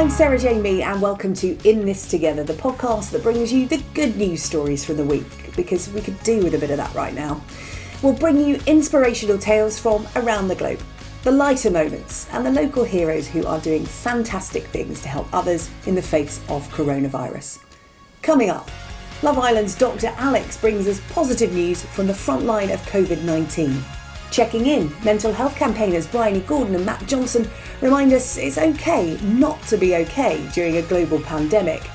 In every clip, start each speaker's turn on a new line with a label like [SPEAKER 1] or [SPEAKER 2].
[SPEAKER 1] I'm Sarah Jane Mee and welcome to In This Together, the podcast that brings you the good news stories from the week, because we could do with a bit of that right now. We'll bring you inspirational tales from around the globe, the lighter moments and the local heroes who are doing fantastic things to help others in the face of coronavirus. Coming up, Love Island's Dr. Alex brings us positive news from the front line of COVID-19. Checking in, mental health campaigners Bryony and Matt Johnson remind us it's okay not to be okay during a global pandemic.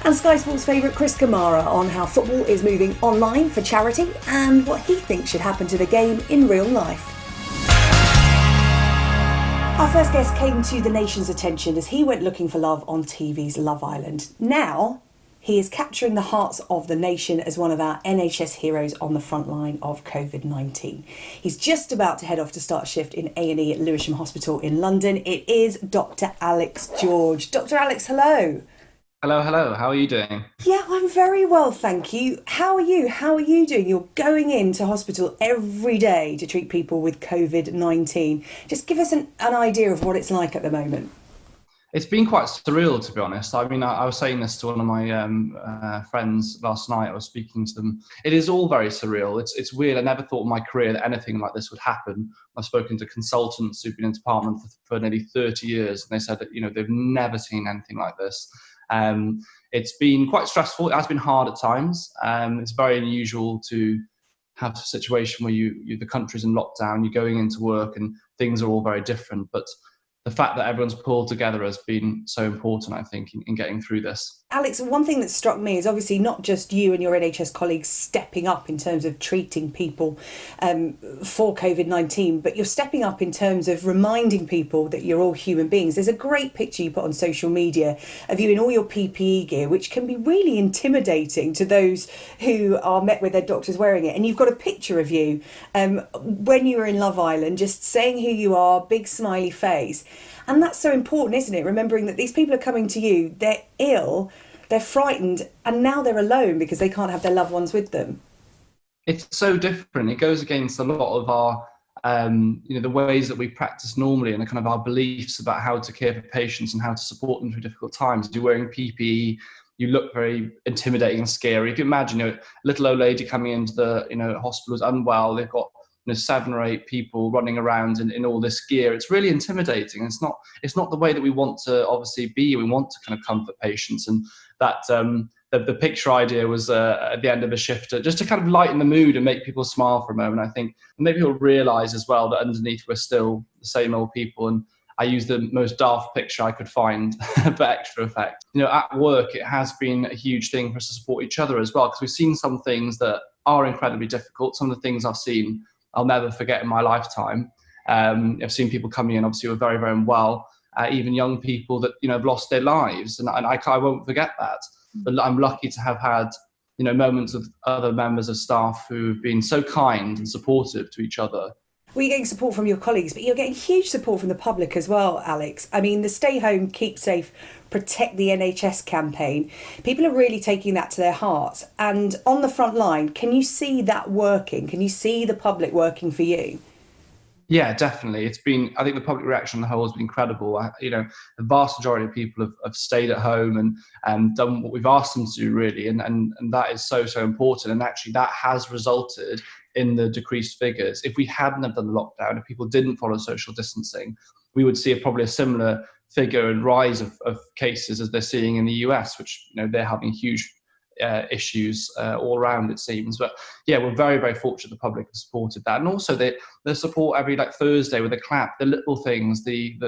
[SPEAKER 1] And Sky Sports favourite Chris Kamara on how football is moving online for charity and what he thinks should happen to the game in real life. Our first guest came to the nation's attention as he went looking for love on TV's Love Island. Now, he is capturing the hearts of the nation as one of our NHS heroes on the front line of COVID-19. He's just about to head off to start a shift in A&E at Lewisham Hospital in London. It is Dr. Alex George. Dr. Alex, hello.
[SPEAKER 2] Hello. How are you doing?
[SPEAKER 1] Yeah, I'm very well, thank you. How are you? How are you doing? You're going into hospital every day to treat people with COVID-19. Just give us an idea of what it's like at the moment.
[SPEAKER 2] It's been quite surreal, to be honest. I mean, I was saying this to one of my friends last night. I was speaking to them. It is all very surreal. It's weird. I never thought in my career that anything like this would happen. I've spoken to consultants who've been in department for nearly 30 years, and they said that they've never seen anything like this. It's been quite stressful. It has been hard at times. It's very unusual to have a situation where the country's in lockdown, you're going into work, and things are all very different. But the fact that everyone's pulled together has been so important, I think, in getting through this.
[SPEAKER 1] Alex, one thing that struck me is obviously not just you and your NHS colleagues stepping up in terms of treating people for COVID-19, but you're stepping up in terms of reminding people that you're all human beings. There's a great picture you put on social media of you in all your PPE gear, which can be really intimidating to those who are met with their doctors wearing it. And you've got a picture of you when you were in Love Island, just saying who you are, big smiley face. And that's so important, isn't it? Remembering that these people are coming to you, they're ill, they're frightened, and now they're alone because they can't have their loved ones with them.
[SPEAKER 2] It's so different. It goes against a lot of our, the ways that we practice normally, and kind of our beliefs about how to care for patients and how to support them through difficult times. You're wearing PPE, you look very intimidating and scary. If you imagine a little old lady coming into the hospital is unwell, they've got 7 or 8 people running around in all this gear. It's really intimidating. It's not the way that we want to obviously be. We want to kind of comfort patients, and that the picture idea was at the end of a shift just to kind of lighten the mood and make people smile for a moment. I think maybe people realise as well that underneath we're still the same old people, and I used the most daft picture I could find for extra effect. At work it has been a huge thing for us to support each other as well, because we've seen some things that are incredibly difficult. Some of the things I've seen I'll never forget in my lifetime. I've seen people coming in, obviously, who are very, very unwell, even young people that, have lost their lives. And I won't forget that. But I'm lucky to have had, moments of other members of staff who've been so kind and supportive to each other.
[SPEAKER 1] Well, you're getting support from your colleagues, but you're getting huge support from the public as well, Alex. I mean, the Stay Home, Keep Safe, Protect the NHS campaign, people are really taking that to their hearts. And on the front line, can you see that working? Can you see the public working for you?
[SPEAKER 2] Yeah, definitely. I think the public reaction on the whole has been incredible. The vast majority of people have stayed at home and done what we've asked them to do, really. And that is so, so important. And actually that has resulted in the decreased figures. If we hadn't have done the lockdown, if people didn't follow social distancing, we would see probably a similar figure and rise of cases as they're seeing in the US, which they're having huge issues all around, it seems. But yeah, we're very, very fortunate the public have supported that, and also the support every Thursday with a clap, the little things, the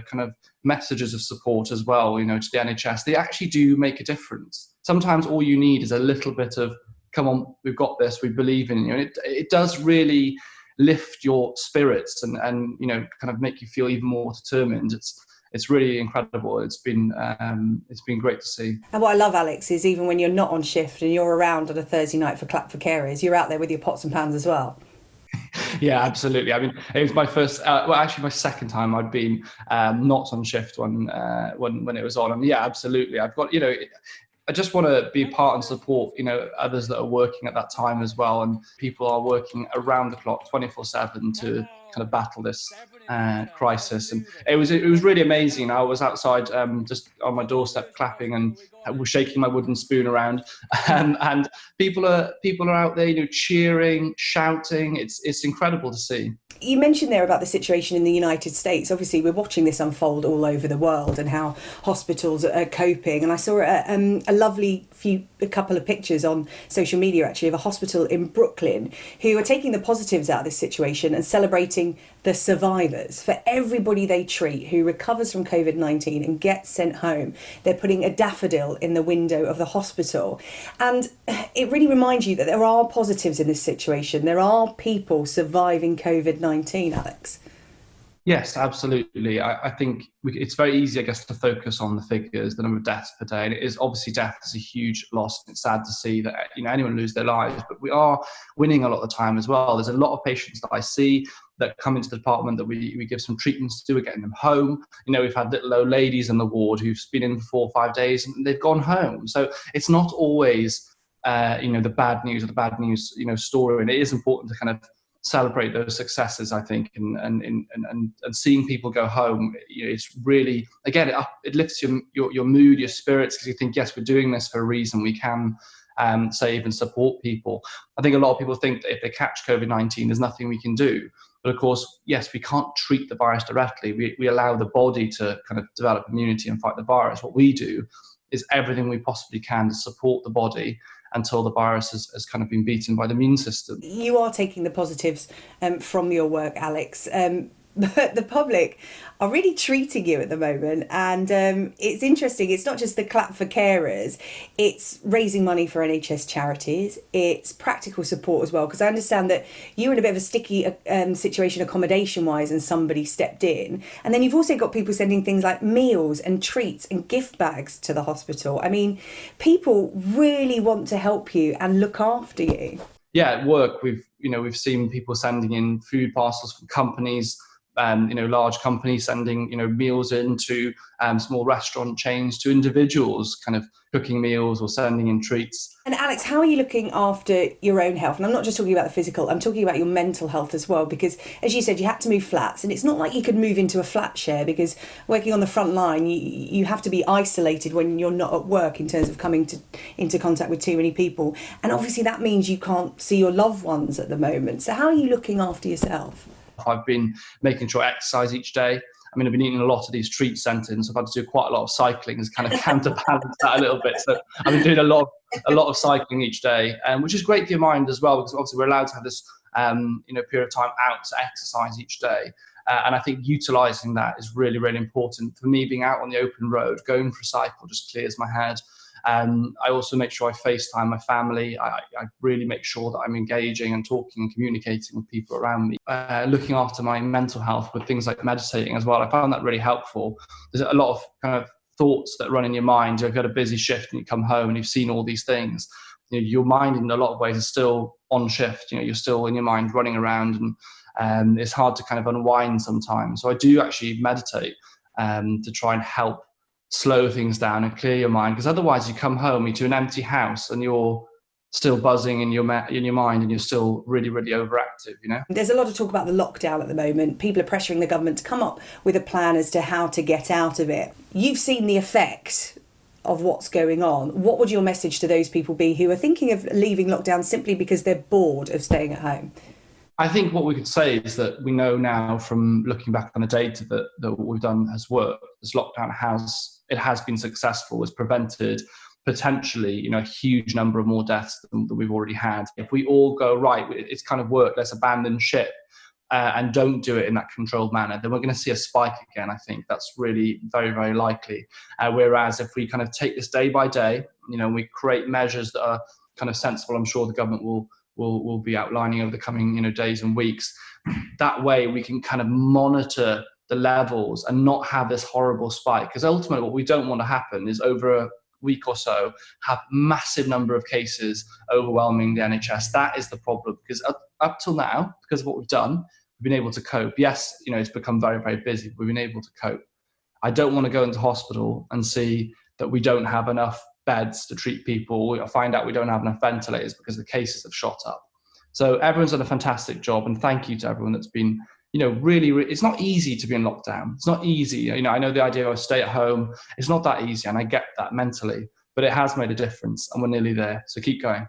[SPEAKER 2] kind of messages of support as well, to the NHS. They actually do make a difference. Sometimes all you need is a little bit of, come on, we've got this, we believe in you. And it does really lift your spirits and kind of make you feel even more determined. It's really incredible. It's been great to see.
[SPEAKER 1] And what I love, Alex, is even when you're not on shift and you're around on a Thursday night for Clap for Carers, you're out there with your pots and pans as well.
[SPEAKER 2] Yeah, absolutely. I mean, it was my first, actually my second time I'd been not on shift when it was on. And yeah, absolutely. I've got, I just want to be a part and support, others that are working at that time as well. And people are working around the clock, 24/7 to kind of battle this crisis, and it was really amazing. I was outside, just on my doorstep, clapping and was shaking my wooden spoon around, and people are out there, cheering, shouting. It's incredible to see.
[SPEAKER 1] You mentioned there about the situation in the United States. Obviously, we're watching this unfold all over the world and how hospitals are coping. And I saw a lovely a couple of pictures on social media, actually, of a hospital in Brooklyn who are taking the positives out of this situation and celebrating the survivors. For everybody they treat who recovers from COVID-19 and gets sent home, they're putting a daffodil in the window of the hospital. And it really reminds you that there are positives in this situation. There are people surviving COVID-19, Alex.
[SPEAKER 2] Yes, absolutely. I think it's very easy, I guess, to focus on the figures, the number of deaths per day. And it is obviously, death is a huge loss. It's sad to see that anyone lose their lives, but we are winning a lot of the time as well. There's a lot of patients that I see that come into the department that we give some treatments to. We're getting them home. We've had little old ladies in the ward who've been in for 4 or 5 days and they've gone home. So it's not always the bad news or the bad news story. And it is important to kind of celebrate those successes, I think, and seeing people go home. It's really, again, it lifts your mood, your spirits, because you think, yes, we're doing this for a reason. We can save and support people. I think a lot of people think that if they catch COVID-19, there's nothing we can do. But of course, yes, we can't treat the virus directly. We allow the body to kind of develop immunity and fight the virus. What we do is everything we possibly can to support the body until the virus has kind of been beaten by the immune system.
[SPEAKER 1] You are taking the positives from your work, Alex. But the public are really treating you at the moment, and it's interesting. It's not just the clap for carers, it's raising money for NHS charities, it's practical support as well, because I understand that you were in a bit of a sticky situation accommodation wise and somebody stepped in, and then you've also got people sending things like meals and treats and gift bags to the hospital. I mean, people really want to help you and look after you.
[SPEAKER 2] Yeah, at work we've seen people sending in food parcels from companies, large companies sending, meals into small restaurant chains, to individuals kind of cooking meals or sending in treats.
[SPEAKER 1] And Alex, how are you looking after your own health? And I'm not just talking about the physical, I'm talking about your mental health as well, because as you said, you had to move flats, and it's not like you could move into a flat share, because working on the front line, you have to be isolated when you're not at work in terms of coming into contact with too many people. And obviously that means you can't see your loved ones at the moment. So how are you looking after yourself?
[SPEAKER 2] I've been making sure I exercise each day. I mean, I've been eating a lot of these treat centres, so I've had to do quite a lot of cycling to kind of counterbalance that a little bit. So I've been doing a lot of cycling each day, which is great for your mind as well, because obviously we're allowed to have this period of time out to exercise each day. And I think utilising that is really, really important. For me, being out on the open road, going for a cycle just clears my head. I also make sure I FaceTime my family. I really make sure that I'm engaging and talking and communicating with people around me. Looking after my mental health with things like meditating as well. I found that really helpful. There's a lot of kind of thoughts that run in your mind. You've got a busy shift and you come home and you've seen all these things. Your mind in a lot of ways is still on shift. You're still in your mind running around, and it's hard to kind of unwind sometimes. So I do actually meditate to try and help slow things down and clear your mind, because otherwise you come home to an empty house and you're still buzzing in your mind, and you're still really, really overactive.
[SPEAKER 1] There's a lot of talk about the lockdown at the moment. People are pressuring the government to come up with a plan as to how to get out of it. You've seen the effect of what's going on. What would your message to those people be who are thinking of leaving lockdown simply because they're bored of staying at home?
[SPEAKER 2] I think what we could say is that we know now from looking back on the data that what we've done has worked. This lockdown has been successful. It's prevented potentially a huge number of more deaths than we've already had. If we all go, right, it's kind of worked, let's abandon ship and don't do it in that controlled manner, then we're going to see a spike again. I think that's really very, very likely. Whereas if we kind of take this day by day, we create measures that are kind of sensible, I'm sure the government will be outlining over the coming days and weeks. That way we can kind of monitor the levels and not have this horrible spike, because ultimately what we don't want to happen is over a week or so have massive number of cases overwhelming the NHS. That is the problem, because up till now, because of what we've done, we've been able to cope. Yes, it's become very, very busy, but we've been able to cope. I don't want to go into hospital and see that we don't have enough beds to treat people. We'll find out we don't have enough ventilators because the cases have shot up. So everyone's done a fantastic job, and thank you to everyone that's been really, it's not easy to be in lockdown. It's not easy. I know the idea of stay at home. It's not that easy, and I get that mentally, but it has made a difference, and we're nearly there. So keep going.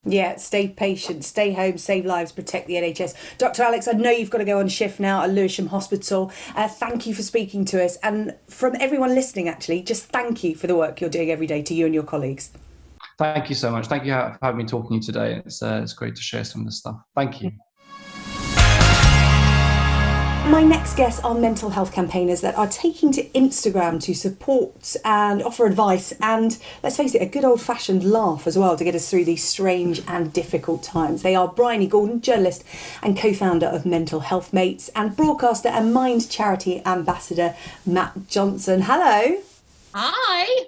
[SPEAKER 1] Yeah, stay patient, stay home, save lives, protect the NHS. Dr. Alex, I know you've got to go on shift now at Lewisham Hospital. Thank you for speaking to us. And from everyone listening, actually, just thank you for the work you're doing every day, to you and your colleagues.
[SPEAKER 2] Thank you so much. Thank you for having me talking to you today. It's great to share some of this stuff. Thank you.
[SPEAKER 1] My next guests are mental health campaigners that are taking to Instagram to support and offer advice and, let's face it, a good old-fashioned laugh as well to get us through these strange and difficult times. They are Bryony Gordon, journalist and co-founder of Mental Health Mates, and broadcaster and Mind Charity ambassador Matt Johnson. Hello.
[SPEAKER 3] Hi.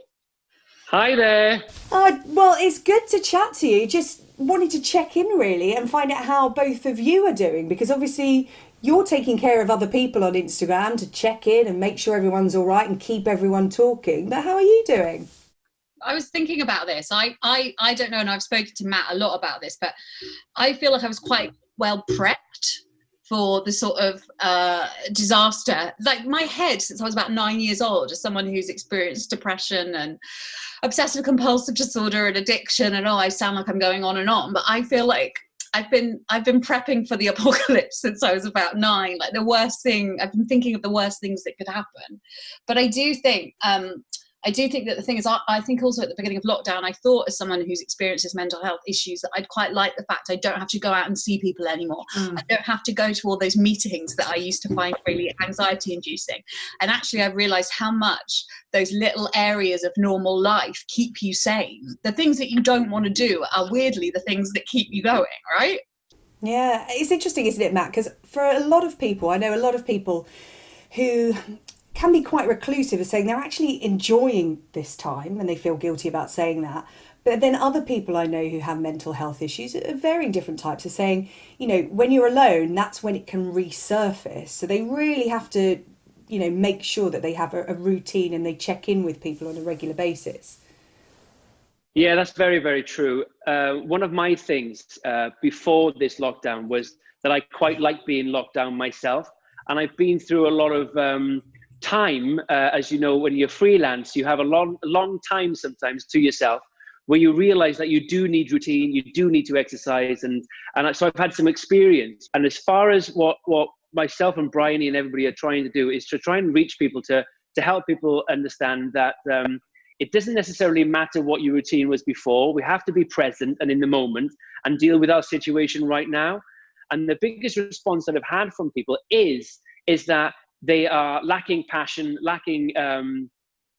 [SPEAKER 4] Hi there.
[SPEAKER 1] Well, it's good to chat to you. Just wanted to check in really and find out how both of you are doing, because obviously you're taking care of other people on Instagram to check in and make sure everyone's all right and keep everyone talking. But how are you doing?
[SPEAKER 3] I was thinking about this. I don't know, and I've spoken to Matt a lot about this, but I feel like I was quite well prepped for the sort of disaster. Like my head, since I was about 9 years old, as someone who's experienced depression and obsessive compulsive disorder and addiction, and I sound like I'm going on and on, but I feel like I've been prepping for the apocalypse since I was about 9. Like the worst thing, I've been thinking of the worst things that could happen. But I do think that the thing is, I think also at the beginning of lockdown, I thought as someone who's experienced mental health issues that I'd quite like the fact I don't have to go out and see people anymore. I don't have to go to all those meetings that I used to find really anxiety inducing. And actually I've realized how much those little areas of normal life keep you sane. The things that you don't want to do are weirdly the things that keep you going, right?
[SPEAKER 1] Yeah, it's interesting, isn't it, Matt? Because for a lot of people, I know a lot of people who can be quite reclusive as saying they're actually enjoying this time, and they feel guilty about saying that. But then other people I know who have mental health issues of varying different types are saying, when you're alone, that's when it can resurface. So they really have to, make sure that they have a routine and they check in with people on a regular basis.
[SPEAKER 4] Yeah, that's very, very true. One of my things before this lockdown was that I quite like being locked down myself. And I've been through a lot of time, as you know, when you're freelance, you have a long time sometimes to yourself where you realize that you do need routine, you do need to exercise. And so I've had some experience. And as far as what myself and Bryony and everybody are trying to do is to try and reach people to help people understand that it doesn't necessarily matter what your routine was before. We have to be present and in the moment and deal with our situation right now. And the biggest response that I've had from people is that they are lacking passion, lacking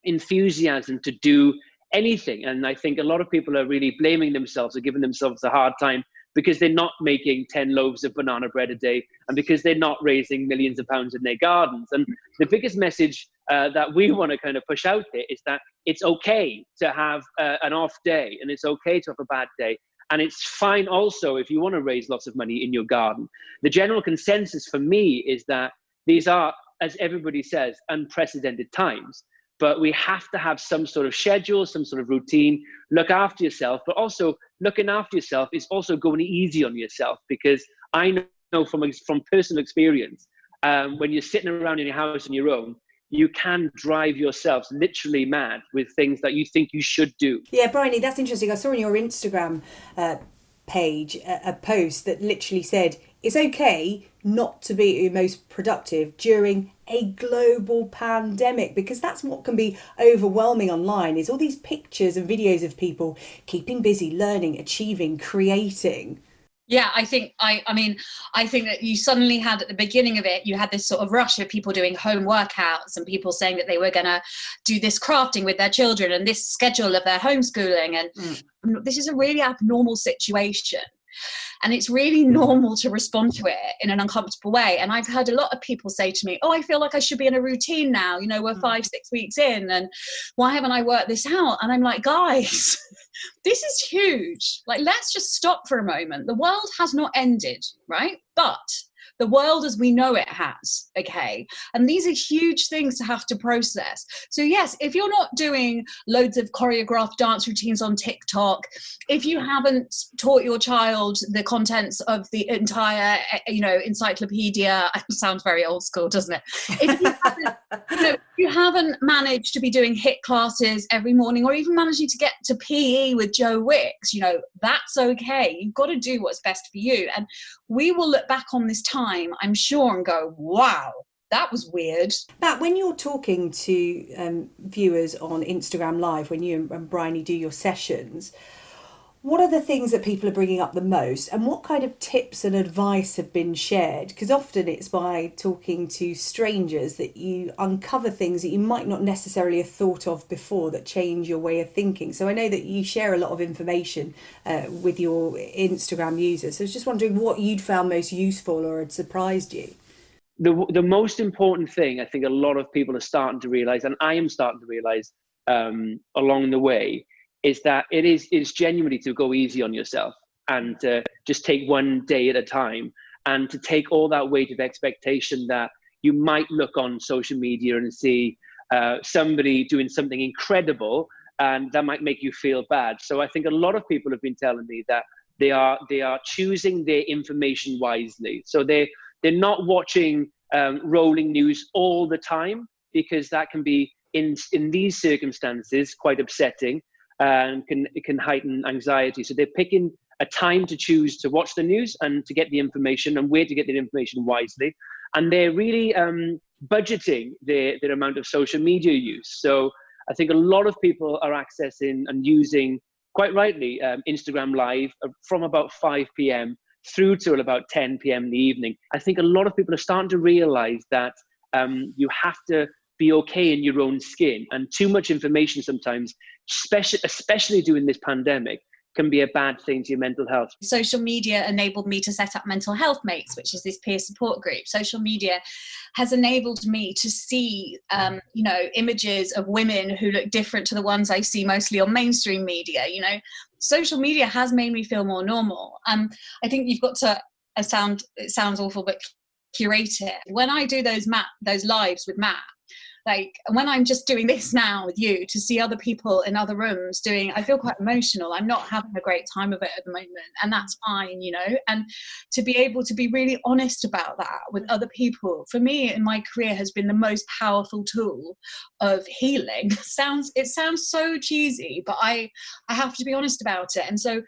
[SPEAKER 4] enthusiasm to do anything. And I think a lot of people are really blaming themselves or giving themselves a hard time because they're not making 10 loaves of banana bread a day and because they're not raising millions of pounds in their gardens. And the biggest message that we want to kind of push out there is that it's okay to have an off day, and it's okay to have a bad day. And it's fine also if you want to raise lots of money in your garden. The general consensus for me is that these are, as everybody says, unprecedented times. But we have to have some sort of schedule, some sort of routine, look after yourself. But also looking after yourself is also going easy on yourself, because I know from personal experience, when you're sitting around in your house on your own, you can drive yourself literally mad with things that you think you should do.
[SPEAKER 1] Yeah, Bryony, that's interesting. I saw on your Instagram page a post that literally said, it's okay not to be your most productive during a global pandemic, because that's what can be overwhelming online, is all these pictures and videos of people keeping busy, learning, achieving, creating.
[SPEAKER 3] Yeah, I think that you suddenly had at the beginning of it, you had this sort of rush of people doing home workouts and people saying that they were going to do this crafting with their children and this schedule of their homeschooling. And this is a really abnormal situation. And it's really normal to respond to it in an uncomfortable way. And I've heard a lot of people say to me, I feel like I should be in a routine now. We're 5-6 weeks in, and why haven't I worked this out? And I'm like, guys, this is huge. Like, let's just stop for a moment. The world has not ended, right? But the world as we know it has, okay? And these are huge things to have to process. So yes, if you're not doing loads of choreographed dance routines on TikTok, if you haven't taught your child the contents of the entire, encyclopedia, it sounds very old school, doesn't it? If you haven't managed to be doing HIIT classes every morning, or even managing to get to PE with Joe Wicks, that's okay. You've got to do what's best for you. And we will look back on this time, I'm sure, and go, wow, that was weird.
[SPEAKER 1] Matt, when you're talking to viewers on Instagram Live, when you and Bryony do your sessions, what are the things that people are bringing up the most, and what kind of tips and advice have been shared? Because often it's by talking to strangers that you uncover things that you might not necessarily have thought of before that change your way of thinking. So I know that you share a lot of information with your Instagram users. So I was just wondering what you'd found most useful or had surprised you.
[SPEAKER 4] The most important thing I think a lot of people are starting to realize, and I am starting to realize along the way, is that it is genuinely to go easy on yourself and just take one day at a time, and to take all that weight of expectation that you might look on social media and see somebody doing something incredible, and that might make you feel bad. So I think a lot of people have been telling me that they are choosing their information wisely. So they're not watching rolling news all the time, because that can be in these circumstances quite upsetting. And it can heighten anxiety. So they're picking a time to choose to watch the news and to get the information, and where to get the information wisely. And they're really budgeting their amount of social media use. So I think a lot of people are accessing and using, quite rightly, Instagram Live from about 5 p.m. through till about 10 p.m. in the evening. I think a lot of people are starting to realize that you have to be okay in your own skin, and too much information sometimes, especially during this pandemic, can be a bad thing to your mental health.
[SPEAKER 3] Social media enabled me to set up Mental Health Mates, which is this peer support group. Social media has enabled me to see, images of women who look different to the ones I see mostly on mainstream media. Social media has made me feel more normal. I think you've got to, it sounds awful, but curate it. When I do those lives with Matt, like when I'm just doing this now with you, to see other people in other rooms I feel quite emotional. I'm not having a great time of it at the moment, and that's fine, and to be able to be really honest about that with other people, for me in my career, has been the most powerful tool of healing. It sounds so cheesy, but I have to be honest about it. And so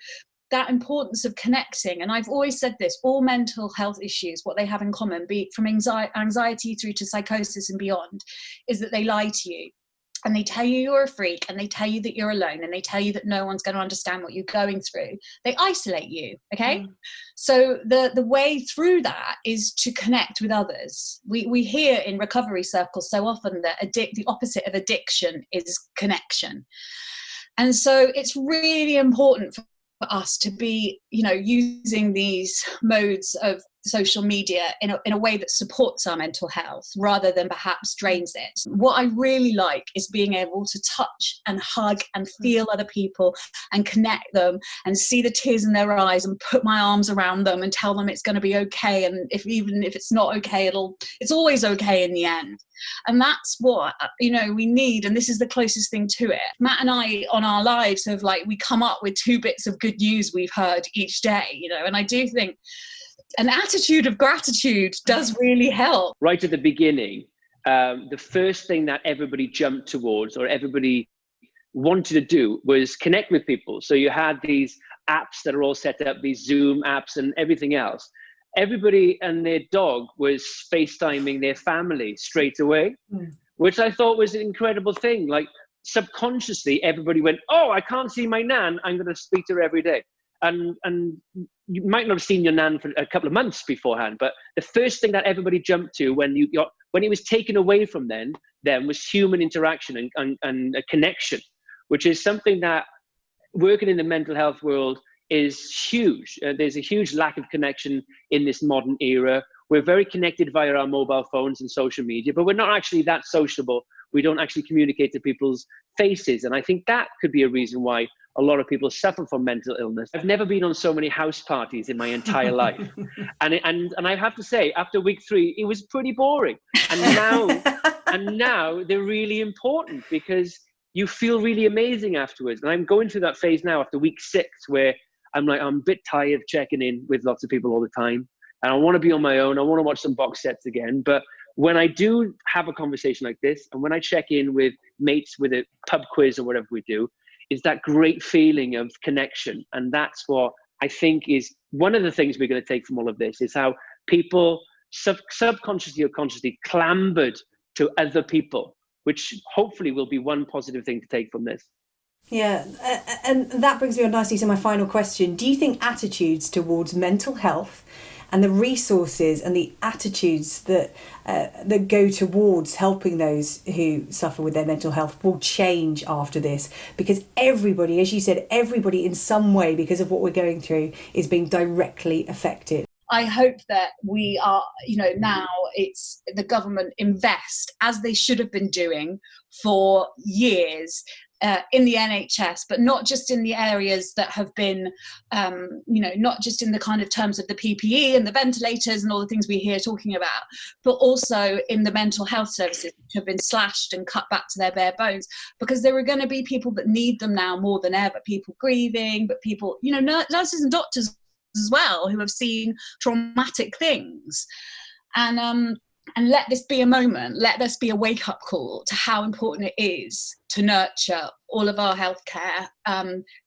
[SPEAKER 3] that importance of connecting, and I've always said this, all mental health issues, what they have in common, be it from anxiety through to psychosis and beyond, is that they lie to you, and they tell you you're a freak, and they tell you that you're alone, and they tell you that no one's going to understand what you're going through. They isolate you, okay? So the way through that is to connect with others. We hear in recovery circles so often that the opposite of addiction is connection. And so it's really important for us to be, using these modes of social media in a way that supports our mental health rather than perhaps drains it. What I really like is being able to touch and hug and feel other people and connect them and see the tears in their eyes and put my arms around them and tell them it's going to be okay. And even if it's not okay, it's always okay in the end. And that's what, we need. And this is the closest thing to it. Matt and I, on our lives, we come up with 2 bits of good news we've heard each day, and I do think an attitude of gratitude does really help.
[SPEAKER 4] Right at the beginning, the first thing that everybody jumped towards, or everybody wanted to do, was connect with people. So you had these apps that are all set up, these Zoom apps and everything else. Everybody and their dog was FaceTiming their family straight away, which I thought was an incredible thing. Like, subconsciously, everybody went, oh, I can't see my nan, I'm going to speak to her every day. And you might not have seen your nan for a couple of months beforehand, but the first thing that everybody jumped to when it was taken away from them was human interaction and a connection, which is something that, working in the mental health world, is huge. There's a huge lack of connection in this modern era. We're very connected via our mobile phones and social media, but we're not actually that sociable. We don't actually communicate to people's faces. And I think that could be a reason why a lot of people suffer from mental illness. I've never been on so many house parties in my entire life. And I have to say, after week 3, it was pretty boring. And now they're really important because you feel really amazing afterwards. And I'm going through that phase now after week 6, where I'm like, I'm a bit tired of checking in with lots of people all the time. And I want to be on my own. I want to watch some box sets again. But when I do have a conversation like this, and when I check in with mates with a pub quiz or whatever we do, is that great feeling of connection. And that's what I think is one of the things we're going to take from all of this, is how people subconsciously or consciously clambered to other people, which hopefully will be one positive thing to take from this.
[SPEAKER 1] Yeah, and that brings me on nicely to my final question. Do you think attitudes towards mental health and the resources and the attitudes that go towards helping those who suffer with their mental health will change after this? Because everybody, as you said, everybody in some way, because of what we're going through, is being directly affected.
[SPEAKER 3] I hope that we are, now it's the government invest, as they should have been doing for years, in the NHS, but not just in the areas that have been, not just in the kind of terms of the PPE and the ventilators and all the things we hear talking about, but also in the mental health services, which have been slashed and cut back to their bare bones, because there are going to be people that need them now more than ever, people grieving, but people, nurses and doctors as well, who have seen traumatic things. And let this be a moment, let this be a wake-up call to how important it is to nurture all of our healthcare,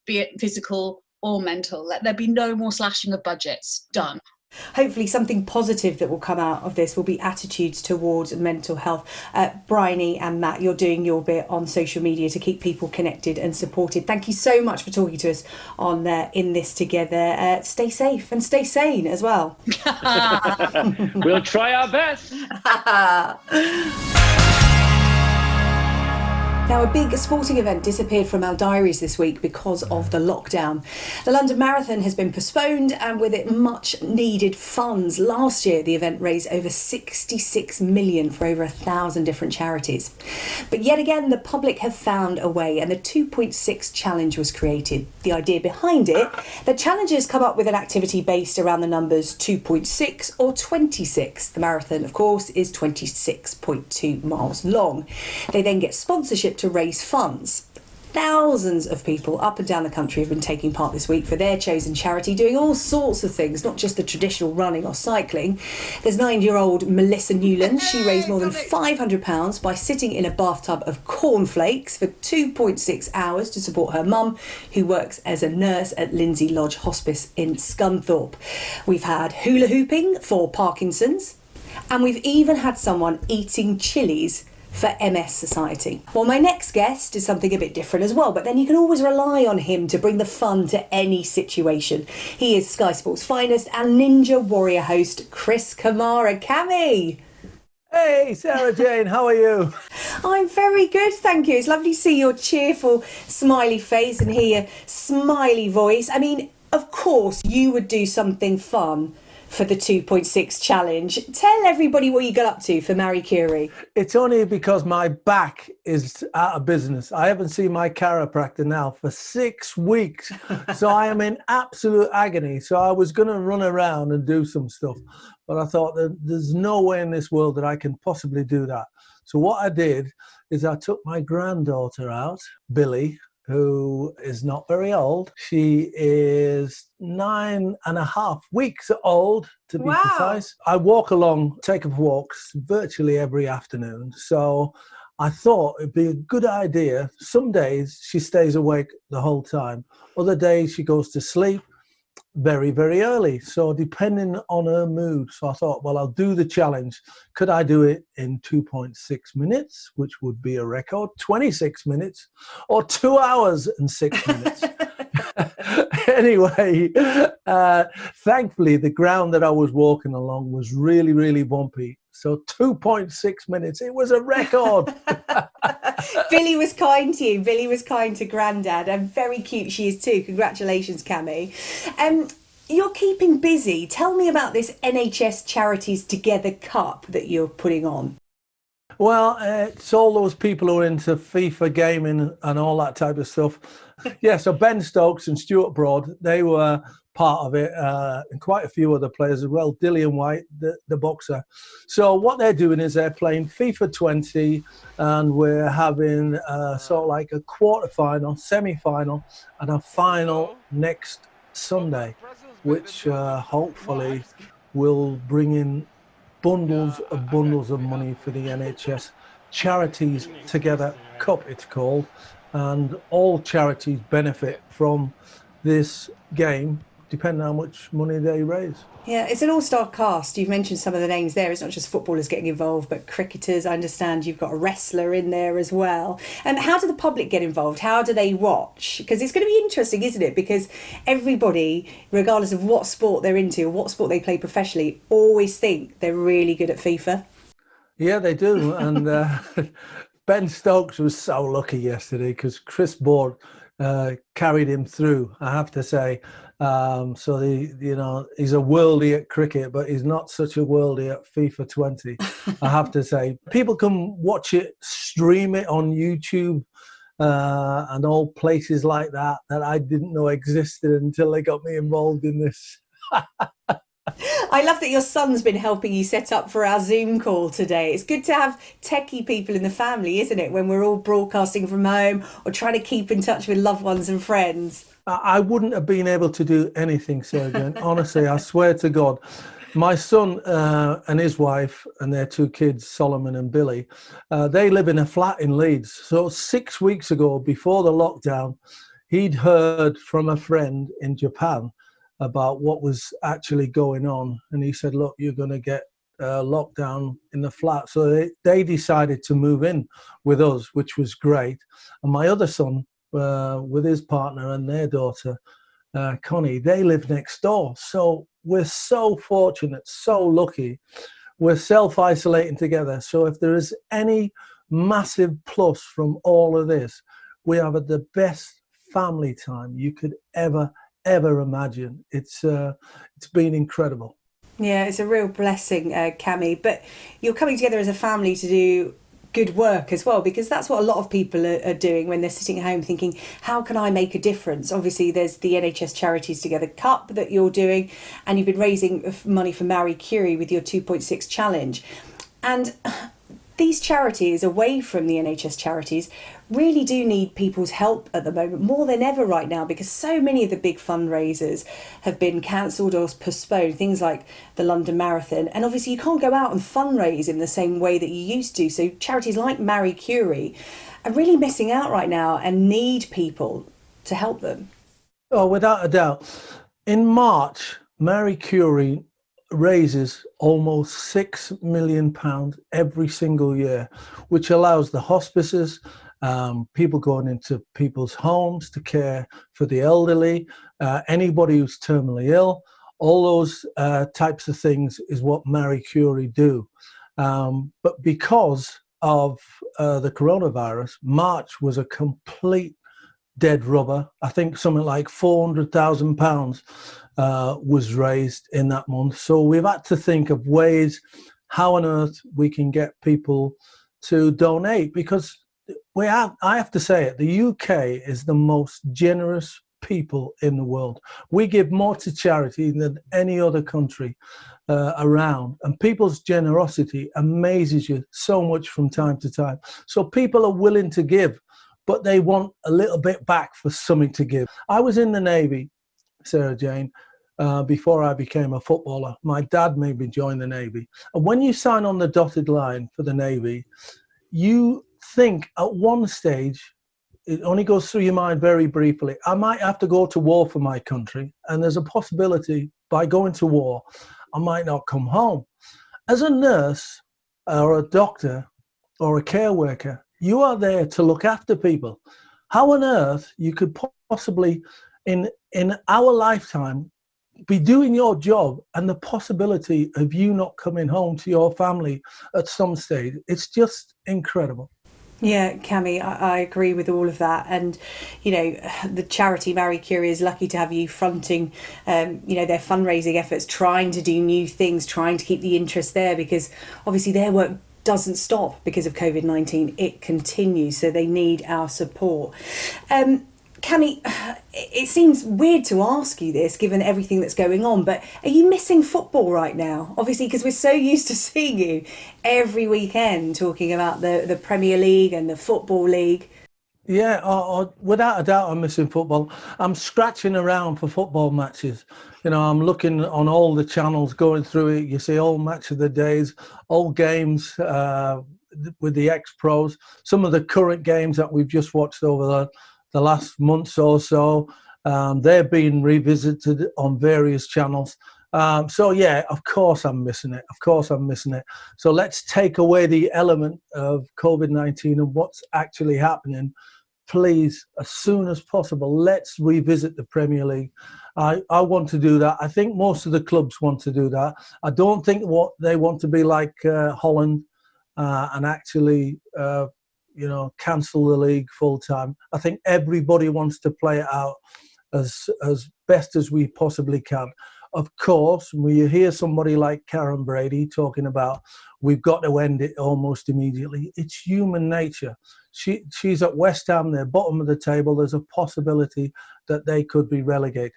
[SPEAKER 3] be it physical or mental. Let there be no more slashing of budgets. Done.
[SPEAKER 1] Hopefully something positive that will come out of this will be attitudes towards mental health. Bryony and Matt, you're doing your bit on social media to keep people connected and supported. Thank you so much for talking to us on In This Together. Stay safe and stay sane as well.
[SPEAKER 4] We'll try our best.
[SPEAKER 1] Now, a big sporting event disappeared from our diaries this week because of the lockdown. The London Marathon has been postponed, and with it much needed funds. Last year, the event raised over 66 million for over 1,000 different charities. But yet again, the public have found a way, and the 2.6 challenge was created. The idea behind it, the challengers come up with an activity based around the numbers 2.6 or 26. The marathon, of course, is 26.2 miles long. They then get sponsorship to raise funds. Thousands of people up and down the country have been taking part this week for their chosen charity, doing all sorts of things, not just the traditional running or cycling. There's 9-year-old Melissa Newland. She raised more than £500 by sitting in a bathtub of cornflakes for 2.6 hours to support her mum, who works as a nurse at Lindsay Lodge Hospice in Scunthorpe. We've had hula hooping for Parkinson's, and we've even had someone eating chilies for MS Society. Well, my next guest is something a bit different as well, but then you can always rely on him to bring the fun to any situation. He is Sky Sports' finest and Ninja Warrior host, Chris Kamara. Cammy!
[SPEAKER 5] Hey, Sarah Jane, how are you?
[SPEAKER 1] I'm very good, thank you. It's lovely to see your cheerful, smiley face and hear your smiley voice. I mean, of course, you would do something fun for the 2.6 challenge. Tell everybody what you got up to for Marie Curie.
[SPEAKER 5] It's only because my back is out of business. I haven't seen my chiropractor now for 6 weeks. So I am in absolute agony. So I was going to run around and do some stuff. But I thought that there's no way in this world that I can possibly do that. So what I did is I took my granddaughter out, Billy, who is not very old. She is 9.5 weeks old, to be precise. I walk along, take her walks virtually every afternoon. So I thought it'd be a good idea. Some days she stays awake the whole time. Other days she goes to sleep very, very early. So depending on her mood. So I thought, well, I'll do the challenge. Could I do it in 2.6 minutes, which would be a record, 26 minutes, or 2 hours and 6 minutes? Anyway, thankfully, the ground that I was walking along was really, really bumpy. So 2.6 minutes, it was a record.
[SPEAKER 1] Billy was kind to you. Billy was kind to Grandad, and very cute she is too. Congratulations, Cammy. You're keeping busy. Tell me about this NHS Charities Together Cup that you're putting on.
[SPEAKER 5] Well, it's all those people who are into FIFA gaming and all that type of stuff. Yeah, so Ben Stokes and Stuart Broad, they were part of it, and quite a few other players as well. Dillian White, the boxer. So what they're doing is they're playing FIFA 20, and we're having sort of like a quarter-final, semi-final, and a final next Sunday, which hopefully will bring in bundles of money for the NHS. Charities Together Cup, it's called, and all charities benefit from this game, depending on how much money they raise.
[SPEAKER 1] Yeah, it's an all-star cast. You've mentioned some of the names there. It's not just footballers getting involved, but cricketers. I understand you've got a wrestler in there as well. And how do the public get involved? How do they watch? Because it's going to be interesting, isn't it? Because everybody, regardless of what sport they're into or what sport they play professionally, always think they're really good at FIFA.
[SPEAKER 5] Yeah, they do. And Ben Stokes was so lucky yesterday because Chris Board carried him through, I have to say. So he's a worldie at cricket, but he's not such a worldie at FIFA 20. I have to say, people can watch it, stream it on YouTube, and all places like that I didn't know existed until they got me involved in this.
[SPEAKER 1] I love that your son's been helping you set up for our Zoom call today. It's good to have techie people in the family, isn't it, when we're all broadcasting from home or trying to keep in touch with loved ones and friends.
[SPEAKER 5] I wouldn't have been able to do anything, Sergey. Honestly, I swear to God. My son and his wife and their two kids, Solomon and Billy, they live in a flat in Leeds. So 6 weeks ago, before the lockdown, he'd heard from a friend in Japan about what was actually going on. And he said, look, you're going to get locked down in the flat. So they decided to move in with us, which was great. And my other son, with his partner and their daughter, Connie, they live next door. So we're so fortunate, so lucky. We're self-isolating together. So if there is any massive plus from all of this, we have the best family time you could ever imagine. It's been incredible.
[SPEAKER 1] Yeah, it's a real blessing, Cami. But you're coming together as a family to do good work as well, because that's what a lot of people are doing when they're sitting at home thinking, how can I make a difference? Obviously, there's the NHS Charities Together Cup that you're doing, and you've been raising money for Marie Curie with your 2.6 challenge. And these charities, away from the NHS charities, really do need people's help at the moment, more than ever right now, because so many of the big fundraisers have been cancelled or postponed, things like the London Marathon. And obviously you can't go out and fundraise in the same way that you used to. So charities like Marie Curie are really missing out right now and need people to help them.
[SPEAKER 5] Oh, without a doubt. In March, Marie Curie raises almost £6 million every single year, which allows the hospices, people going into people's homes to care for the elderly, anybody who's terminally ill, all those types of things is what Marie Curie do. But because of the coronavirus, March was a complete dead rubber. I think something like £400,000 was raised in that month. So we've had to think of ways how on earth we can get people to donate, because I have to say it, the UK is the most generous people in the world. We give more to charity than any other country around, and people's generosity amazes you so much from time to time. So people are willing to give, but they want a little bit back for something to give. I was in the Navy, Sarah Jane, before I became a footballer. My dad made me join the Navy. And when you sign on the dotted line for the Navy, you think at one stage, it only goes through your mind very briefly, I might have to go to war for my country, and there's a possibility by going to war, I might not come home. As a nurse or a doctor or a care worker, you are there to look after people. How on earth you could possibly, in our lifetime, be doing your job and the possibility of you not coming home to your family at some stage, it's just incredible.
[SPEAKER 1] Yeah, Cami, I agree with all of that. And, you know, the charity Marie Curie is lucky to have you fronting, their fundraising efforts, trying to do new things, trying to keep the interest there, because obviously their work doesn't stop because of COVID-19. It continues. So they need our support. Cammy, it seems weird to ask you this given everything that's going on, but are you missing football right now? Obviously, because we're so used to seeing you every weekend talking about the Premier League and the Football League.
[SPEAKER 5] Yeah, without a doubt, I'm missing football. I'm scratching around for football matches. You know, I'm looking on all the channels, going through it. You see all match of the days, all games with the ex-pros, some of the current games that we've just watched over the last months or so. They're being revisited on various channels. So, yeah, of course I'm missing it. Of course I'm missing it. So let's take away the element of COVID-19 and what's actually happening. Please, as soon as possible, let's revisit the Premier League. I want to do that. I think most of the clubs want to do that. I don't think what they want to be like Holland and actually, cancel the league full time. I think everybody wants to play it out as best as we possibly can. Of course, when you hear somebody like Karen Brady talking about we've got to end it almost immediately, it's human nature. She's at West Ham, they're bottom of the table. There's a possibility that they could be relegated.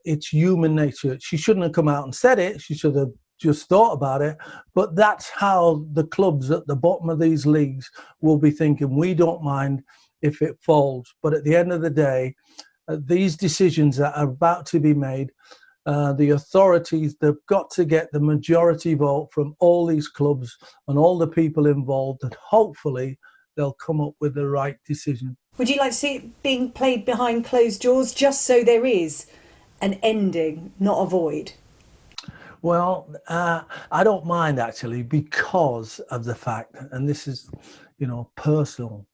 [SPEAKER 5] It's human nature. She shouldn't have come out and said it. She should have just thought about it. But that's how the clubs at the bottom of these leagues will be thinking. We don't mind if it falls. But at the end of the day, these decisions that are about to be made, the authorities, they've got to get the majority vote from all these clubs and all the people involved, and hopefully they'll come up with the right decision.
[SPEAKER 1] Would you like to see it being played behind closed doors, just so there is an ending, not a void?
[SPEAKER 5] Well, I don't mind actually, because of the fact, and this is, personal,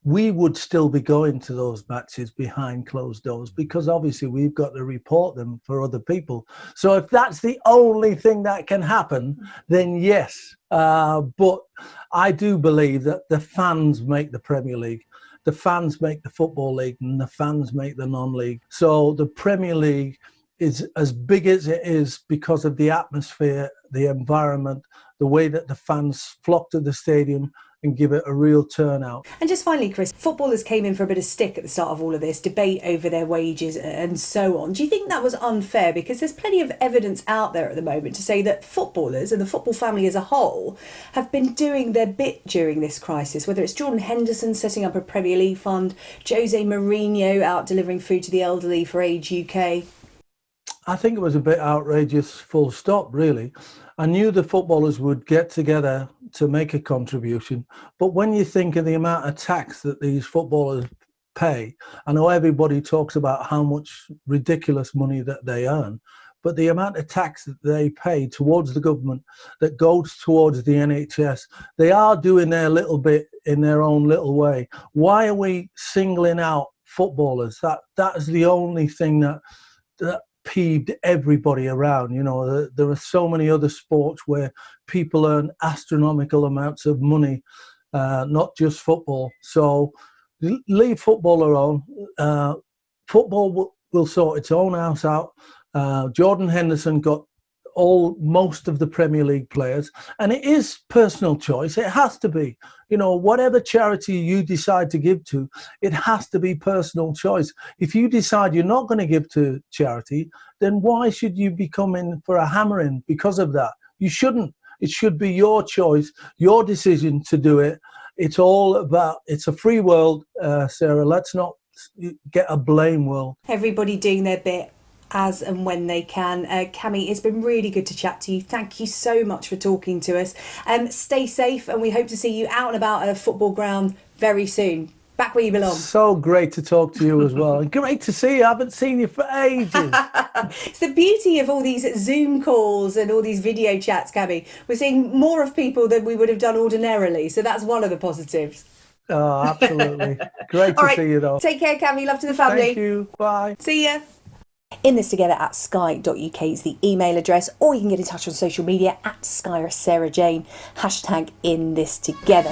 [SPEAKER 5] we would still be going to those matches behind closed doors because obviously we've got to report them for other people. So if that's the only thing that can happen, then yes. But I do believe that the fans make the Premier League. The fans make the Football League, and the fans make the non-league. So the Premier League is as big as it is because of the atmosphere, the environment, the way that the fans flock to the stadium and give it a real turnout.
[SPEAKER 1] And just finally, Chris, footballers came in for a bit of stick at the start of all of this, debate over their wages and so on. Do you think that was unfair? Because there's plenty of evidence out there at the moment to say that footballers and the football family as a whole have been doing their bit during this crisis, whether it's Jordan Henderson setting up a Premier League fund, Jose Mourinho out delivering food to the elderly for Age UK.
[SPEAKER 5] I think it was a bit outrageous, full stop, really. I knew the footballers would get together to make a contribution, but when you think of the amount of tax that these footballers pay, I know everybody talks about how much ridiculous money that they earn, but the amount of tax that they pay towards the government that goes towards the NHS, they are doing their little bit in their own little way. Why are we singling out footballers? That is the only thing that peeved everybody around. There are so many other sports where people earn astronomical amounts of money, not just football. So leave football alone. Football will sort its own house out. Jordan Henderson got most of the Premier League players, and it is personal choice. It has to be. Whatever charity you decide to give to, it has to be personal choice. If you decide you're not going to give to charity, then why should you be coming for a hammering because of that? You shouldn't. It should be your choice, your decision to do it. It's a free world, Sarah. Let's not get a blame world.
[SPEAKER 1] Everybody doing their bit as and when they can. Cammy, it's been really good to chat to you. Thank you so much for talking to us. Stay safe, and we hope to see you out and about at a football ground very soon. Back where you belong.
[SPEAKER 5] So great to talk to you as well. And great to see you. I haven't seen you for ages.
[SPEAKER 1] It's the beauty of all these Zoom calls and all these video chats, Cammy. We're seeing more of people than we would have done ordinarily. So that's one of the positives.
[SPEAKER 5] Oh, absolutely. Great to see you, though.
[SPEAKER 1] Take care, Cammy. Love to the family.
[SPEAKER 5] Thank you. Bye.
[SPEAKER 1] See ya. In this together at sky.uk is the email address, or you can get in touch on social media at Sky or Sarah Jane, #in this together.